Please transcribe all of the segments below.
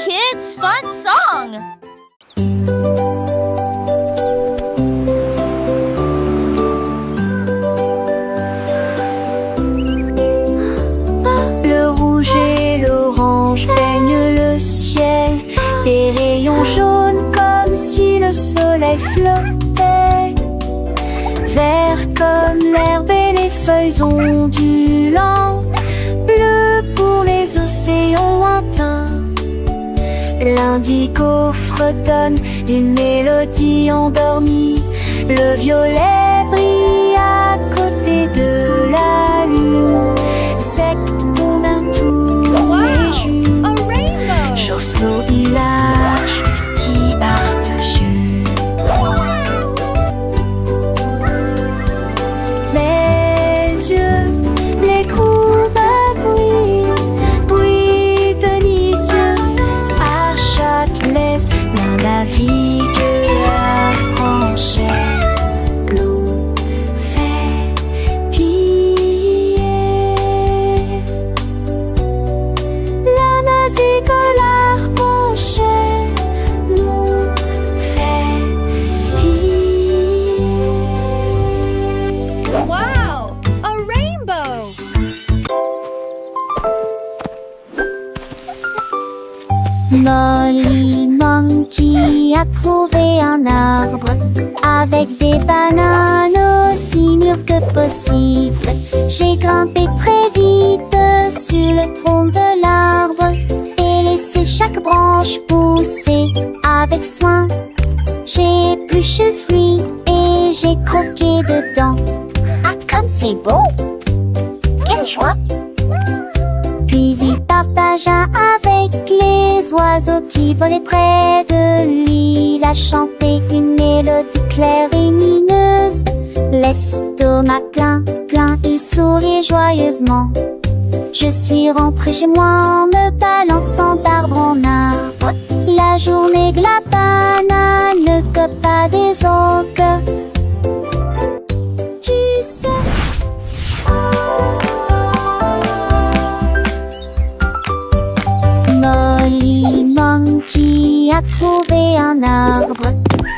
kids' fun song! Le rouge et l'orange peignent le ciel, des rayons jaunes comme si le soleil flottait. Vert comme l'herbe et les feuilles ondulantes, bleu pour les océans lointains. L'indigo fredonne une mélodie endormie, le violet brille à côté de la lune. Secte qu'on a tous les jumes, chausseau village, Christy Artejus. Mes yeux, les courbes bruit délicieux. À Châtelet, l'un navigue la branchette, l'eau fait piller. La navigue la branchette, l'eau fait piller. Wow! A rainbow! Molly Monkey a trouvé un arbre avec des bananes aussi mûres que possible. J'ai grimpé très vite sur le tronc de l'arbre et laissé chaque branche pousser avec soin. J'ai épluché le fruit et j'ai croqué dedans. Ah, comme c'est beau! Quelle joie! Puis il partagea avec les oiseaux qui volaient près de lui. Il a chanté une mélodie claire et lumineuse. L'estomac plein, il souriait joyeusement. Je suis rentrée chez moi en me balançant d'arbre en arbre. La journée que la banane ne cope pas des autres. Tu sais. Molly Monkey a trouvé un arbre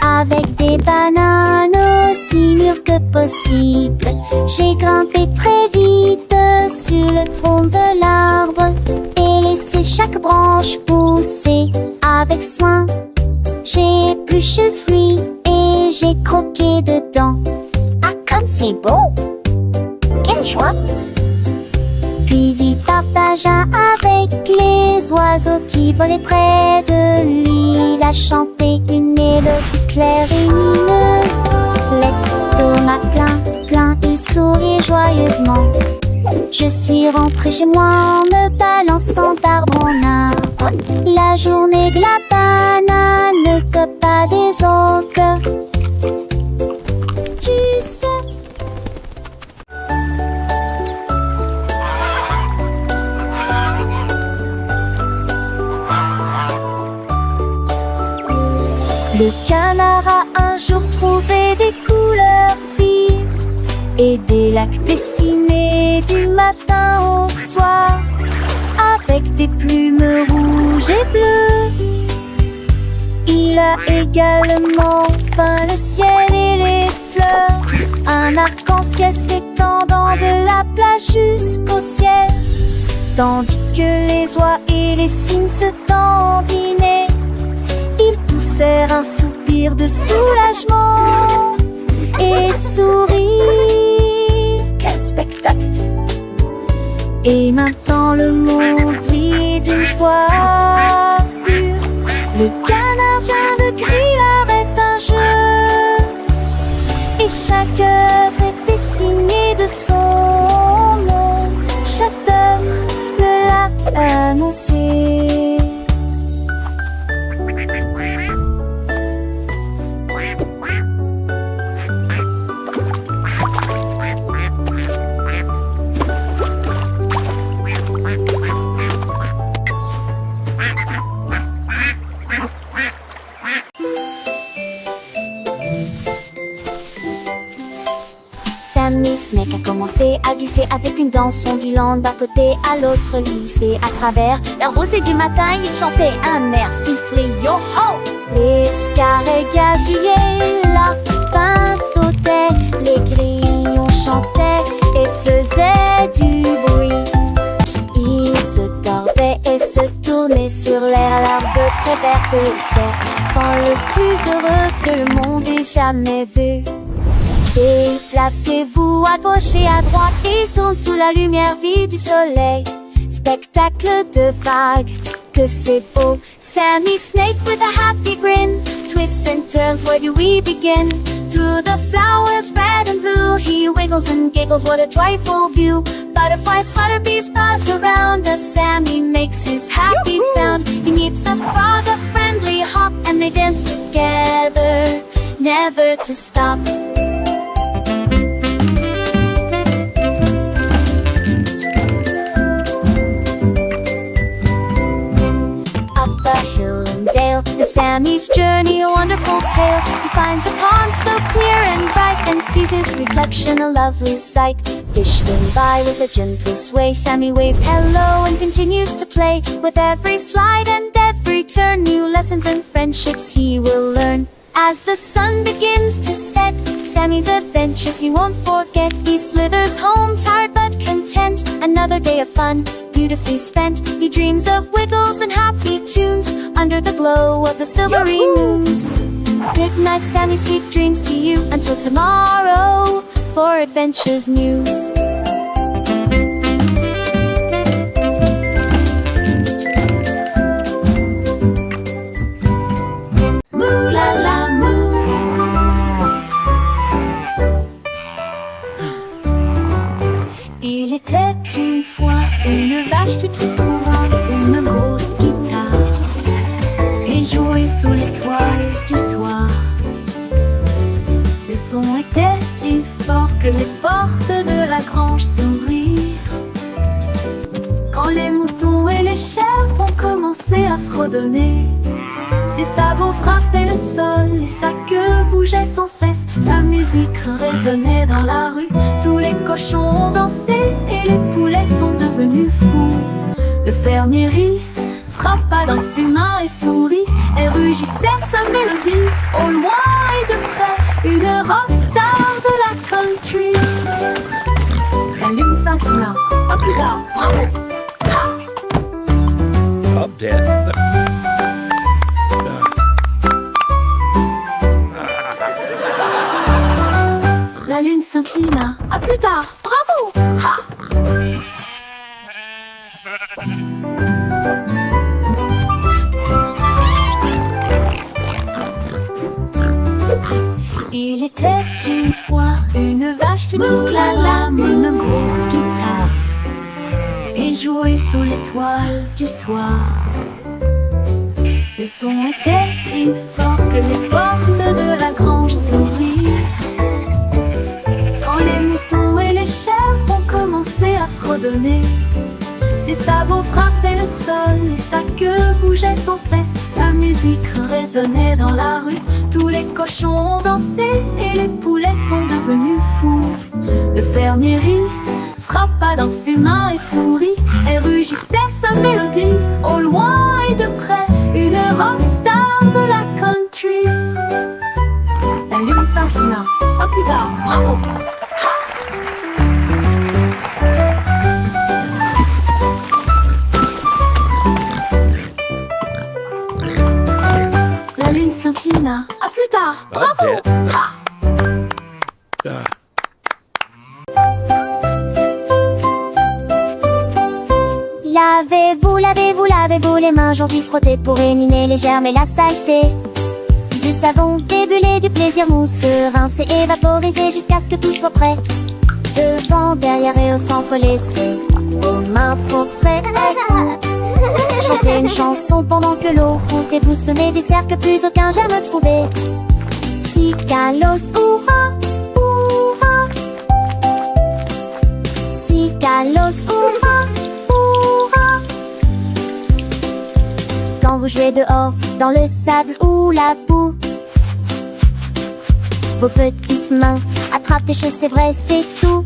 avec des bananes aussi mûres que possible. J'ai grimpé très vite sur le tronc de l'arbre et laissé chaque branche pousser avec soin. J'ai épluché le fruit et j'ai croqué dedans. Ah, comme c'est beau! Quelle joie! Puis il partagea avec les oiseaux qui volaient près de lui. Il a chanté une mélodie claire et lumineuse. L'estomac plein, il souriait joyeusement. Je suis rentrée chez moi en me balançant d'arbre en arbre. La journée que la banane ne cope pas des autres. Tu sais. Le canard a un jour trouvé des couleurs vives et des lacs dessinés du matin au soir avec des plumes rouges et bleues. Il a également peint le ciel et les fleurs, un arc-en-ciel s'étendant de la plage jusqu'au ciel, tandis que les oies et les cygnes se dandinaient. Ils poussèrent un soupir de soulagement et sourirent. Quel spectacle! Et maintenant le monde vit d'une joie pure. Le canard vient de crier arrête un jeu, et chaque œuvre était signée de son nom. Chef d'œuvre le l'a annoncé. Sammy Snake a commencé commencé à glisser avec une danse ondulant d'un côté à l'autre lycée. À travers la rosée du matin, ils chantaient un air sifflé yo-ho. Les scarets gazouillaient, lapins sautaient, les grillons chantaient et faisaient du bruit. Ils se tordaient et se tournaient sur l'air, l'herbe très verte, le serpent le plus heureux que le monde ait jamais vu. Déplacez-vous à gauche et à droite, il tourne sous la lumière vive du soleil. Spectacle de vagues, que c'est beau. Sammy Snake with a happy grin, twists and turns, where do we begin? Through the flowers red and blue, he wiggles and giggles, what a joyful view. Butterflies flutter, bees buzz around as Sammy makes his happy sound. He meets a frog, a friendly hop, and they dance together, never to stop. In Sammy's journey, a wonderful tale. He finds a pond so clear and bright, and sees his reflection, a lovely sight. Fish swim by with a gentle sway. Sammy waves hello and continues to play. With every slide and every turn, new lessons and friendships he will learn. As the sun begins to set, Sammy's adventures he won't forget. He slithers home tired but content, another day of fun beautifully spent. He dreams of wiggles and happy tunes under the glow of the silvery moons. Good night, Sammy, sweet dreams to you, until tomorrow for adventures new. Moo la la moo. Il était une fois une vache qui trouva une grosse guitare et jouait sous l'étoile du soir. Le son était si fort que les portes de la grange s'ouvrirent. Quand les moutons et les chèvres ont commencé à fredonner, ses sabots frappaient le sol et sa queue bougeait sans cesse. Sa musique résonnait dans la rue, tous les cochons ont dansé et les poulets sont devenus fous. Le fermier rit, frappa dans ses mains et sourit, et rugissait sa mélodie. Au loin et de près, une rockstar de la country. La lune s'inclina, pas plus tard, bravo! Up, Dad. La lune s'inclina, à plus tard, bravo! Ha! Il était une fois une vache qui la une grosse guitare et jouait sous l'étoile du soir. Le son était si fort que les portes de la grange s'ouvrirent. Quand les moutons et les chèvres ont commencé à fredonner, ses sabots frappaient le sol et sa queue bougeait sans cesse. Sa musique résonnait dans la rue, tous les cochons ont dansé et les poulets sont devenus fous. Le fermier rit, frappa dans ses mains et sourit, et rugissait sa mélodie. Au loin et de près, une rockstar de la country. La lune s'inclina, pas plus tard, bravo! La lune s'inclina, à plus tard, bravo! Ha! Lavez-vous les mains aujourd'hui, frottez pour éliminer les germes et la saleté. Du savon débulé, du plaisir mousseux, rincé et vaporisé jusqu'à ce que tout soit prêt. Devant, derrière et au centre, laissez vos mains propres. Chantez une chanson pendant que l'eau coule et vous semez des cercles que plus aucun germe trouvé. Cicalos, hurrah, hurrah. Cicalos, hurrah, hurrah. Quand vous jouez dehors, dans le sable ou la boue, vos petites mains attrapent des choses, c'est vrai, c'est tout.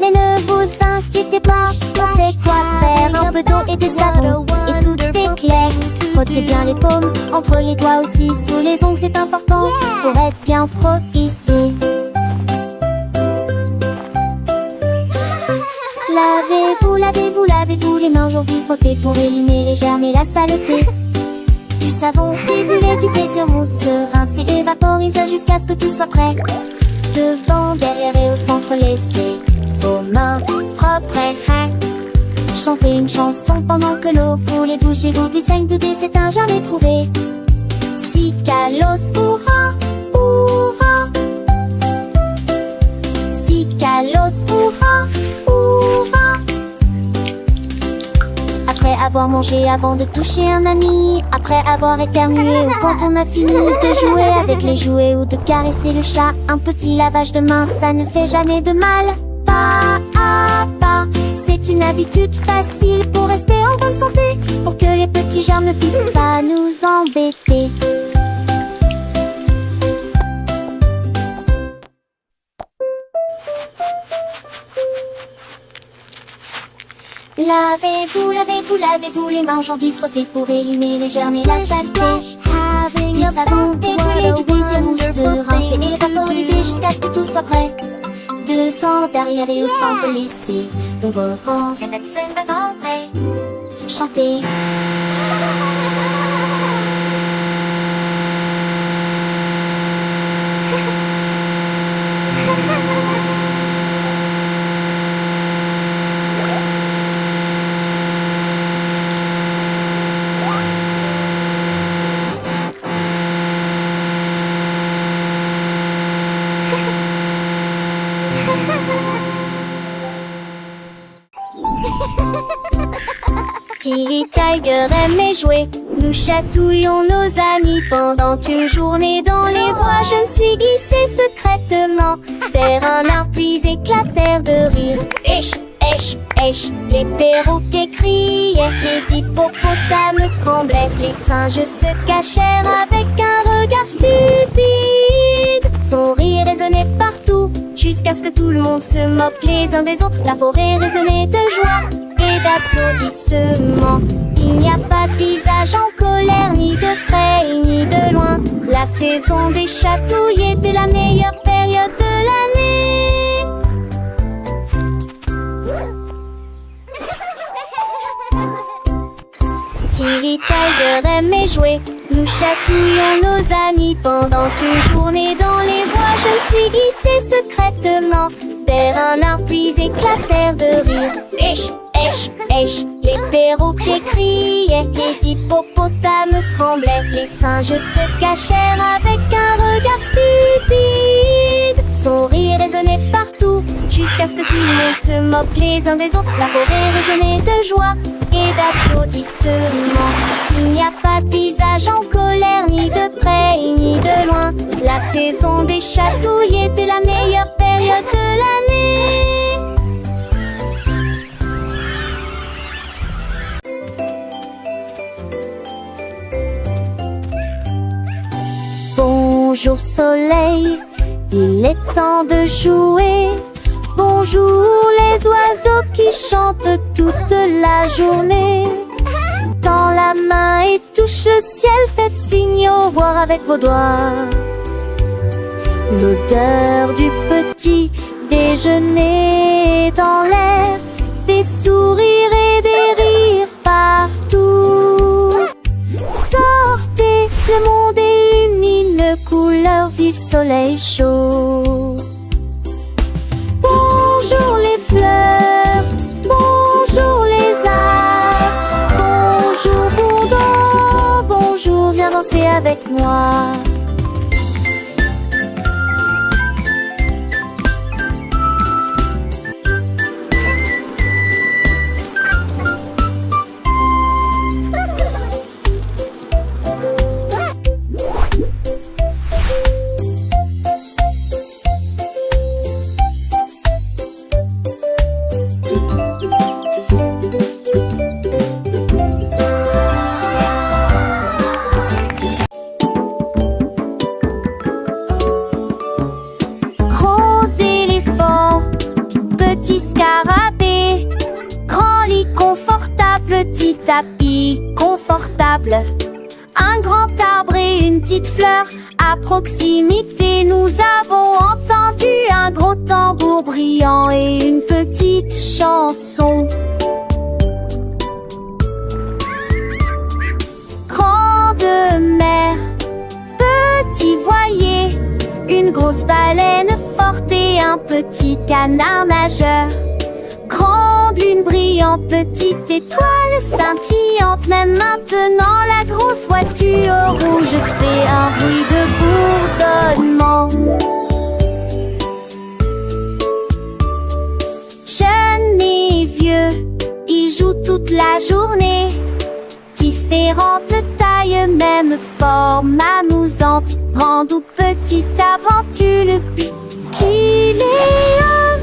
Mais ne vous inquiétez pas, on sait quoi faire. Un peu d'eau et de savon et tout est clair. Frottez bien les paumes, entre les doigts aussi. Sous les ongles c'est important pour être bien pro ici. Lavez-vous, lavez-vous, lavez-vous les mains aujourd'hui. Frottez pour éliminer les germes et la saleté. Du savon, des bulles, du plaisir mousse. Rincez et vaporisez jusqu'à ce que tout soit prêt. Devant, derrière et au centre, laissez vos mains propres. Chantez une chanson pendant que l'eau coule et bougez-vous du 5 degrés, c'est un jamais trouvé. Cicalos, hurrah, hurrah. Cicalos, hurrah, hurrah. Après avoir mangé, avant de toucher un ami, après avoir éternué ou quand on a fini de jouer avec les jouets ou de caresser le chat, un petit lavage de main, ça ne fait jamais de mal. Pas à pas, c'est une habitude facile pour rester en bonne santé, pour que les petits germes ne puissent pas nous embêter. Lavez-vous, lavez-vous, lavez-vous les mains aujourd'hui. Frottez pour éliminer les germes et la saleté. Du savon, des bulles, du plaisir mousse. Rincez et vaporisez jusqu'à ce que tout soit prêt. Devant, derrière et au centre, laissez vos réponses chanter. Tilly Tiger aime les jouets. Nous chatouillons nos amis pendant une journée dans les bois. Je me suis glissée secrètement vers un arbre puis éclatèrent de rire. Esh, esh, esh, les perroquets criaient, les hippopotames tremblaient, les singes se cachèrent avec un regard stupide. Son rire résonnait partout jusqu'à ce que tout le monde se moque les uns des autres. La forêt résonnait de joie et d'applaudissements. Il n'y a pas de visage en colère, ni de près ni de loin. La saison des chatouilles était la meilleure période de l'année. Tilly Tiger aimait jouer. Nous chatouillons nos amis pendant une journée dans les bois. Je me suis glissée secrètement vers un arbre puis éclatèrent de rire. Esh, esh, esh, les perroquets criaient, les hippopotames tremblaient, les singes se cachèrent avec un regard stupide. Son rire résonnait partout jusqu'à ce que tout le monde se moque les uns des autres. La forêt résonnait de joie et d'applaudissements. Il n'y a pas de visage en colère, ni de près ni de loin. La saison des chatouilles était la meilleure période de l'année. Bonjour soleil, il est temps de jouer. Bonjour les oiseaux qui chantent toute la journée. Tends la main et touche le ciel, faites signe au revoir avec vos doigts. L'odeur du petit déjeuner dans l'air, des sourires et des rires partout. Sortez, le monde est lumineux, couleur vive, soleil chaud. Bonjour les fleurs, bonjour les arbres, bonjour Bourdon, bonjour, viens danser avec moi. petit tapis confortable, un grand arbre et une petite fleur. À proximité, nous avons entendu un gros tambour brillant et une petite chanson. Grande mer, petit voilier, une grosse baleine forte et un petit canard nageur. Grande lune brillante, petite étoile scintillante. Même maintenant la grosse voiture rouge fait un bruit de bourdonnement. Jeunes et vieux, ils jouent toute la journée. Différentes tailles, même forme amusante. Grande ou petite aventure, le but qu'il est un.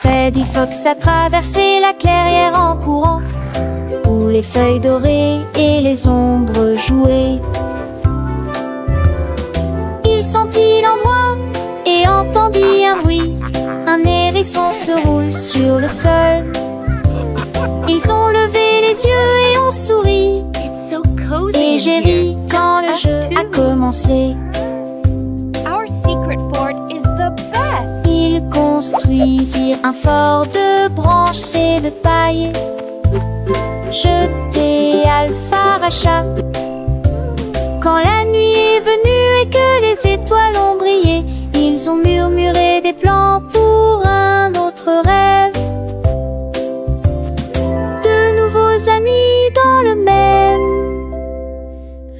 Freddy Fox a traversé la clairière en courant, où les feuilles dorées et les ombres jouaient. Il sentit l'endroit et entendit un bruit. Un hérisson se roule sur le sol. Ils ont levé les yeux et ont souri. Et j'ai ri quand le jeu a commencé. Ils construisirent un fort de branches et de paille. Jeté Alpharacha. Quand la nuit est venue et que les étoiles ont brillé, ils ont murmuré des plans pour un autre rêve. De nouveaux amis dans le même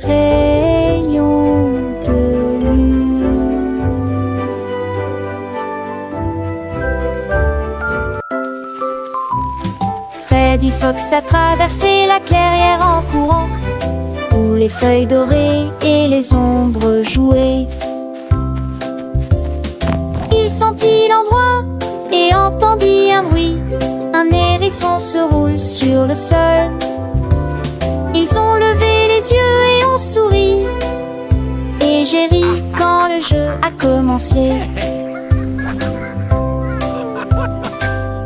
rayon de lune. Freddy Fox a traversé la clairière en courant, où les feuilles dorées et les ombres jouaient. Il sentit l'endroit et entendit un bruit. Un hérisson se roule sur le sol. Ils ont levé les yeux et ont souri. Et j'ai ri quand le jeu a commencé.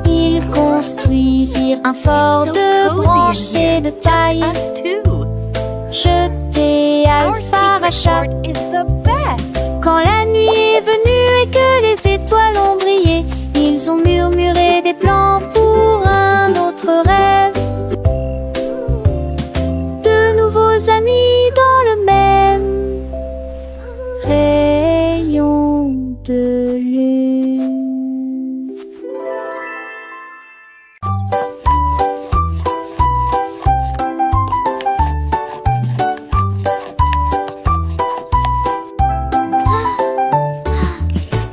Ils construisirent un fort de branches et de paille. Jeté Alpharacha. Quand la nuit est venue et que les étoiles ont brillé, ils ont murmuré des plans pour un autre rêve. De nouveaux amis dans le même rayon de lune.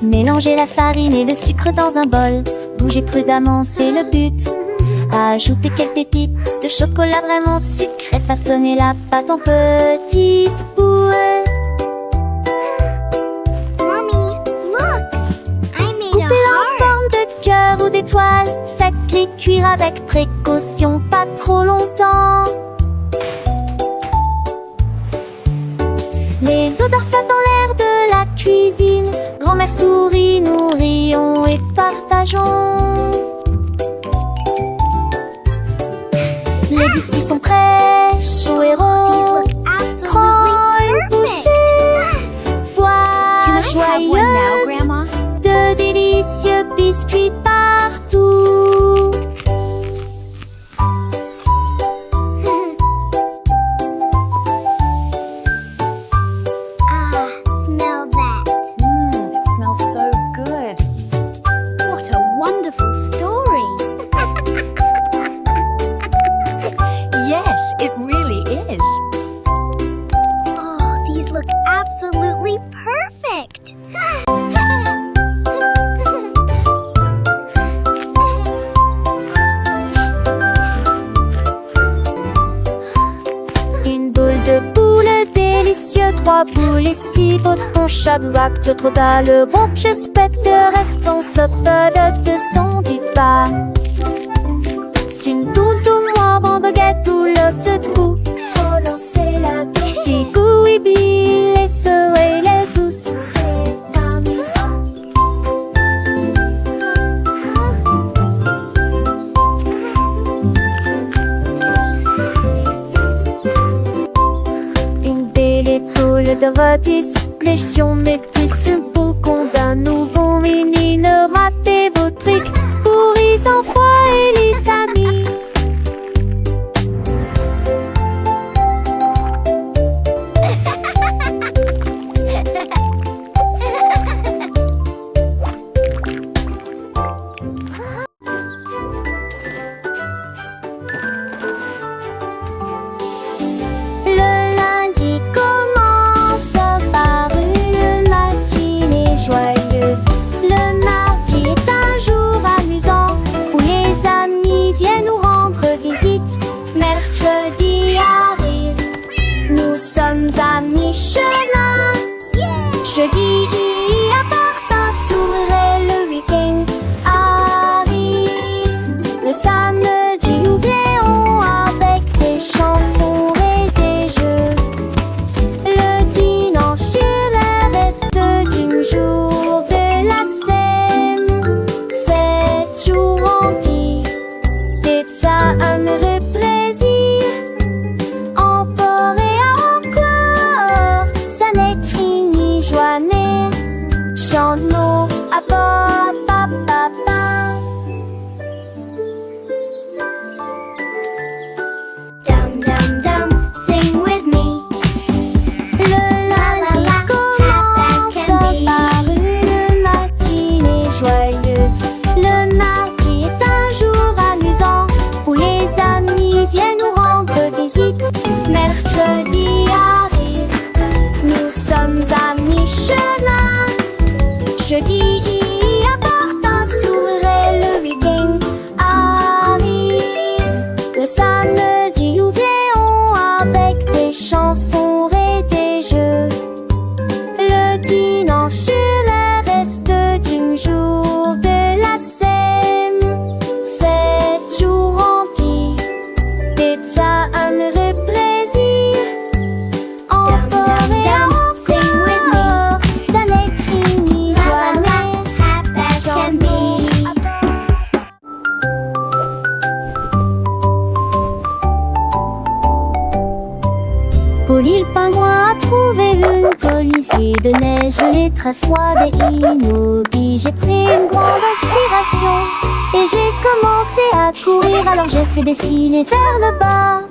Mélangez la farine et le sucre dans un bol. Bougez prudemment, c'est le but. Ajoutez quelques pépites de chocolat vraiment sucré. Façonnez la pâte en petites boules. Mommy, look! I made Coupez-la a en heart. forme de cœur ou d'étoile. Faites-les cuire avec précaution, pas trop longtemps. Les odeurs flottent dans l'air de la cuisine. Grand-mère sourit, nous rions et partageons. Les biscuits sont prêts, chauds et These ronds. look Prends absolutely une perfect. bouchée. Voilà joyeuse Grandma? de délicieux biscuits partout. Ah, smell that. It smells so good. What a wonderful story. Yes, it really is. Oh, these look absolutely perfect. Une boule de poulet délicieux, 3 boules et 6 potons, Shadrach, de trop le bon j'espère que reste en sope de son du pas. Une toute moi bon baguette ou l'os de cou. Relancer la Tigou et Bill et ce et les douces. what is pleasure, mais plus simple qu'on d'un nouveau mini. Ne ratez vos trucs pour les enfants et les amis. Le mardi est un jour amusant où les amis viennent nous rendre visite. Mercredi arrive, nous sommes à mi-chemin. Jeudi apporte un sourire, le week-end arrive. Le samedi nous rions avec des chansons et des jeux. Le dimanche est le reste du jour. Un heureux plaisir, encore et encore, ça n'est fini, joannée, chante-nous à papa, papa. Dum dum dum, sing with me. Le lundi commence par une matinée joyeuse. Le mardi est un jour amusant où les amis viennent nous rendre visite. Mercredi arrive, nous sommes à mi-chemin. Jeudi apporte un sourire, le week-end arrive. Le samedi nous rions avec des chansons et des jeux. Le dimanche est le reste du jour de la semaine. 7 jours remplis, déjà un heureux plaisir. Encore et encore, ça n'est fini, joannée, chante-nous. Polly le pingouin a trouvé une colifée de neige gelée très froide et immobile. J'ai pris une grande inspiration et j'ai commencé à courir. Alors j'ai fait défiler vers le bas.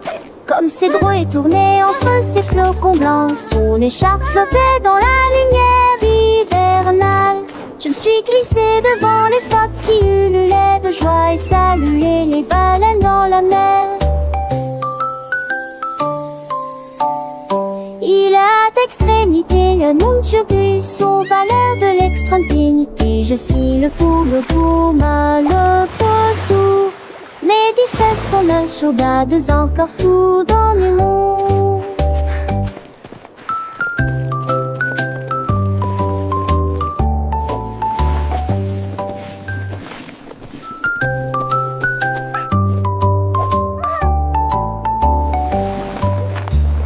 Comme ses drôles et tourné entre ses flocons blancs, son écharpe flottait dans la lumière hivernale. Je me suis glissée devant les phoques qui ululaient de joie et saluaient les baleines dans la mer. Il a d'extrémité un monde turbus aux valeurs de l'extrême pénité. Je suis le poule pour le potou. Mais des fesses sont un chaudades encore tout dans le monde.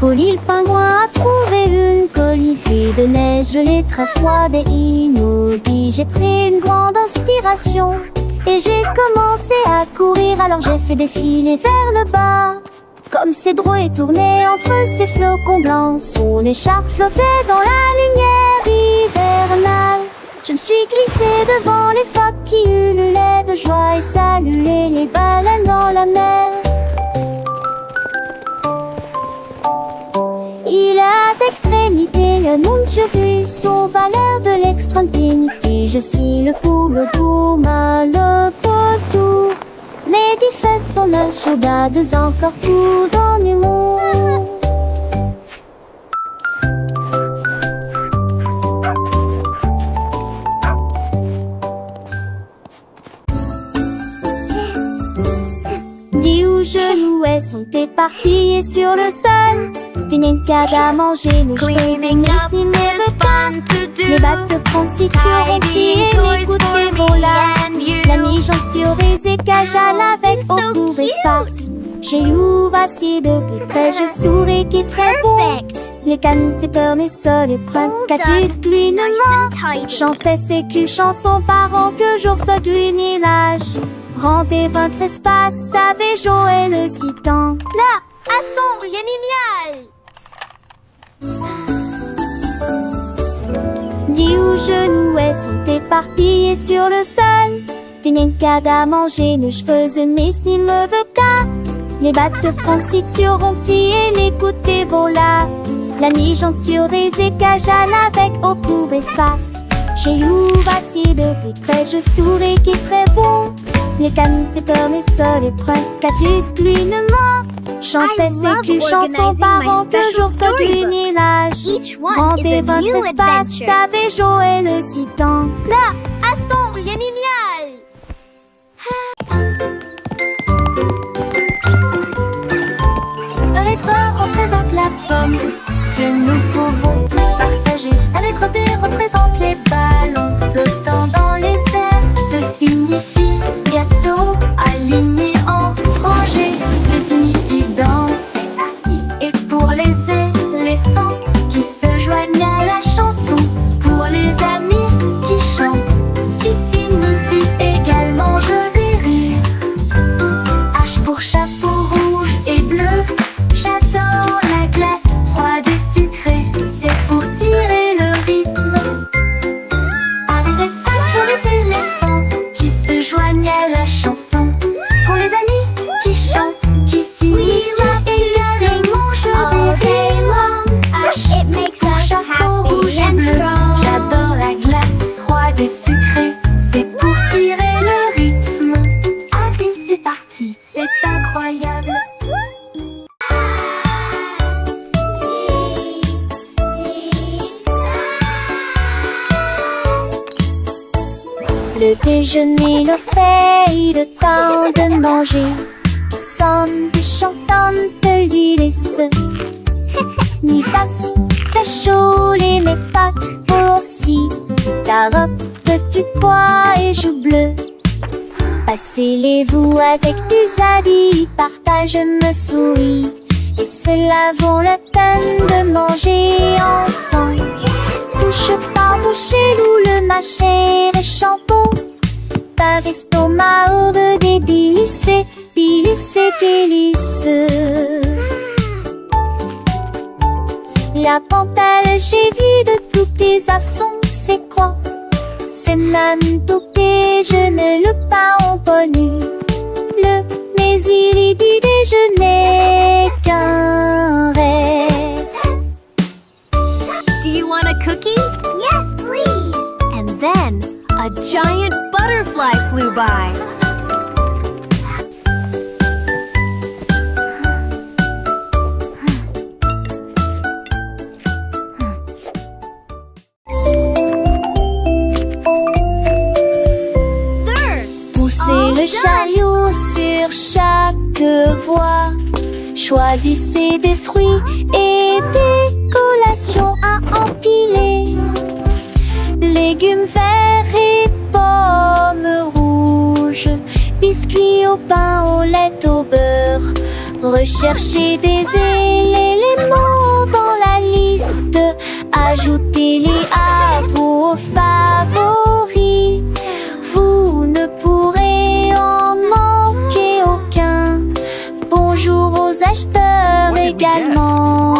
Polly le pingouin a trouvé une colifée de neige gelée très froide et immobile. J'ai pris une grande inspiration et j'ai commencé à courir. Alors j'ai fait défiler vers le bas. Comme ses drôles et tourné entre ses flocons blancs, son écharpe flottait dans la lumière hivernale. Je me suis glissée devant les phoques qui ululaient de joie et saluaient les baleines dans la mer. Il a d'extrémité un monde turbus aux valeurs de l'extrême pénité. Je suis le poule pour le potou. Mais des fesses sont un chaudades encore tout dans le monde. Dis où genoux sont éparpillés sur le sol. Des nincades à manger, nous jetons ni le pain. Les battes de prendre si seront si et n'écoutez vos larmes. La mi-jambe sur les écages avec beaucoup d'espace. J'ai ouvert assis de plus près, je souris qui est très bon. Les cannes, c'est peur, mais sol et preuve qu'à-tu plinement. Chantait ses culs chansons parents que jour se du village. Rendez votre espace, savez jouer le citant. Là, à son, rien genouets sont éparpillés sur le sol. Des nenkades à manger, nos cheveux misni me veut. Les battes de pronciture si et les côtés vola. La mi-jante sur des écages avec au pour espace. J'ai eu voici depuis près, je souris qui est très bon. Les cannes, c'est peur, les sols et près, catus, gluinement. Chantait ces cul chansons par an, toujours sur du village. Rendez votre espace, savez Joël le citant. Là, à son, il est génial. La lettre représente la pomme que nous pouvons partager. La lettre B représente les ballons flottant dans les airs. Ce signifie gâteau aligné en rangée. Ce signifie danse. Et pour les éléphants qui se joignent à la chanson, pour les amis qui chantent, qui signifie également jeux et rire. H pour chapeau rouge et bleu. J'adore la glace froide et sucrée, c'est pour tirer le rythme. Avec des pattes pour les éléphants qui se joignent à la chanson, pour les amis qui chantent, qui signifient également jeux et rire. H pour chapeau rouge et bleu. J'adore la glace froide et sucrée, c'est pour tirer le rythme. Allez, c'est parti, c'est incroyable. Le déjeuner, le fait, le temps de manger. Ensemble, chantantes délices. Ni sas, ta chaud, les mes pattes aussi. Carottes, du pois et joues bleues. Passez-les-vous avec du zadi, partage me sourit. Et cela vaut la peine de manger ensemble. Bouche par bouche, loup le mâcher et shampoo. Pas l'estomac au de débilissé, bilissé, délicieux. La pantale, j'ai vu de tous tes assons, c'est quoi? C'est même tout je ne le pas en connu. Mais il dit déjeuner qu'un rêve. Do you want a cookie? Yes, please. And then a giant butterfly flew by. Le chariot sur chaque voie. Choisissez des fruits et des collations à empiler. Légumes verts et pommes rouges. Biscuits au pain, au lait, au beurre. Recherchez des éléments dans la liste. Ajoutez-les à vos favoris. Vous ne pourrez en manquer aucun. Bonjour aux acheteurs également.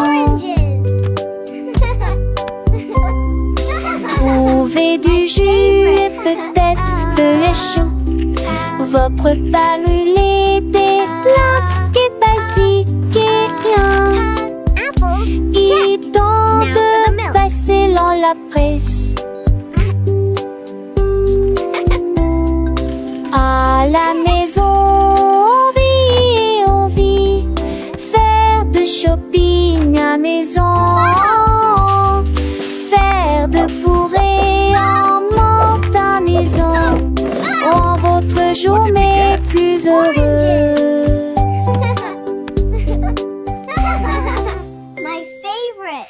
Trouvez du jus et peut-être de lait chaud. Vos repas brûlés, des plats et basiques et rien. Il est temps de passer dans la presse. À la maison, on vit, faire de shopping à maison, faire de bourrées en montaison, rend votre journée plus heureuse. My favorite.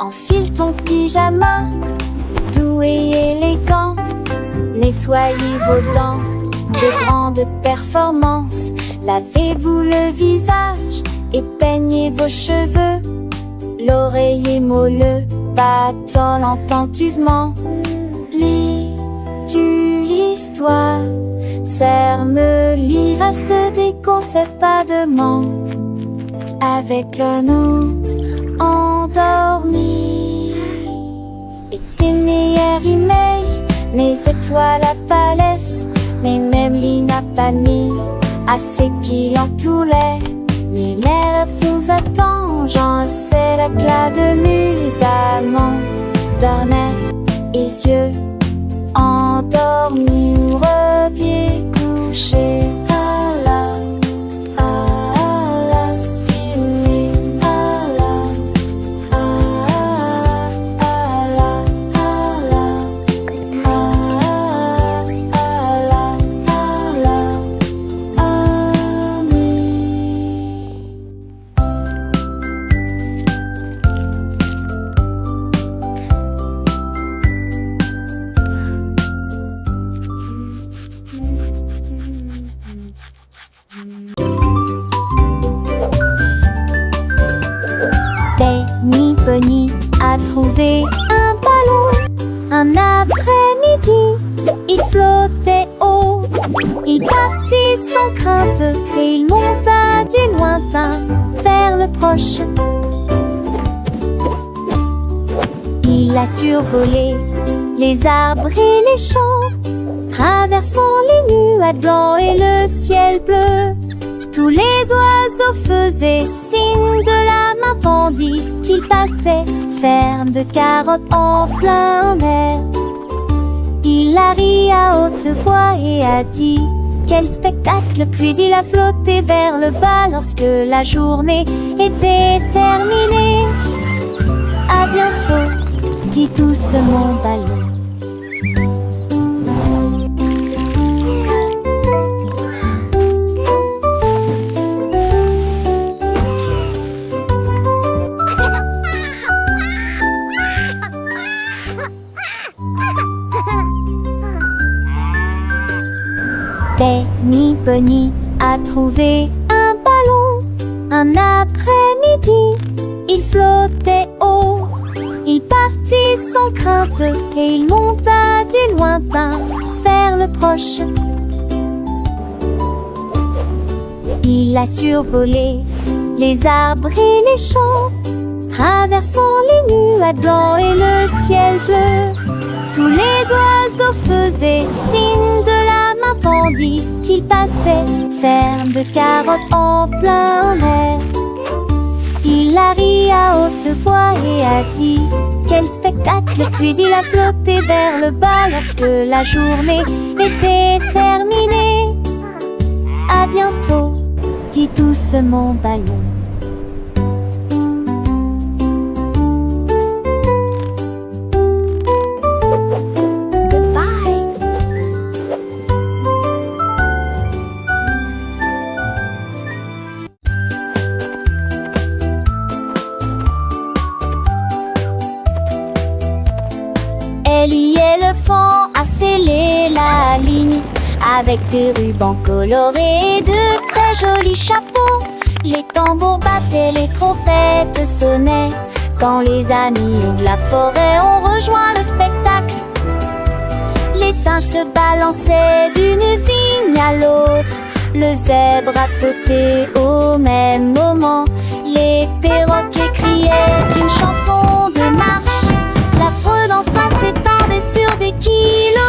Enfile ton pyjama, doux et élégant. Nettoyez vos dents, de grandes performances. Lavez-vous le visage et peignez vos cheveux. L'oreiller moelleux battant attentivement. Lis-tu l'histoire, serre-me livre reste des concepts pas de manque, avec un autre endormi. Et tes meilleurs emails, mes étoiles à palès, mes mêmes lignes à palmier, à ces qui en tous les lèvres vous attendent. J'en sais l'éclat de mule d'amant, d'ornais et yeux endormis ou reviens coucher. Bunny a trouvé un ballon. Un après-midi, il flottait haut. Il partit sans crainte et il monta du lointain vers le proche. Il a survolé les arbres et les champs, traversant les nuages blancs et le ciel bleu. Tous les oiseaux faisaient signe de la main tandis qu'il passait, ferme de carottes en plein air. Il a ri à haute voix et a dit quel spectacle, puis il a flotté vers le bas lorsque la journée était terminée. À bientôt, dit tous mon ballon. Bunny a trouvé un ballon. Un après-midi, il flottait haut. Il partit sans crainte et il monta du lointain vers le proche. Il a survolé les arbres et les champs, traversant les nuages blancs et le ciel bleu. Tous les oiseaux faisaient signe de la main tandis qu'il passait, ferme de carottes en plein air. Il a ri à haute voix et a dit quel spectacle, puis il a flotté vers le bas lorsque la journée était terminée. À bientôt, dit tous mon ballon. Avec des rubans colorés et de très jolis chapeaux. Les tambours battaient, les trompettes sonnaient. Quand les amis de la forêt ont rejoint le spectacle, les singes se balançaient d'une vigne à l'autre. Le zèbre a sauté au même moment. Les perroquets criaient une chanson de marche. La fredance s'étendait sur des kilomètres.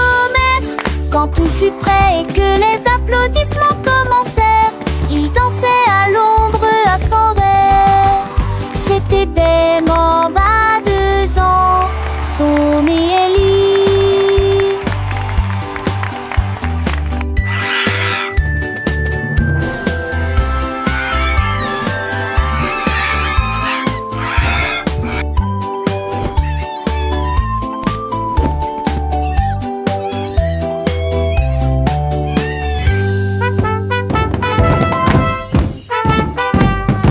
Quand tout fut prêt et que les applaudissements commençaient,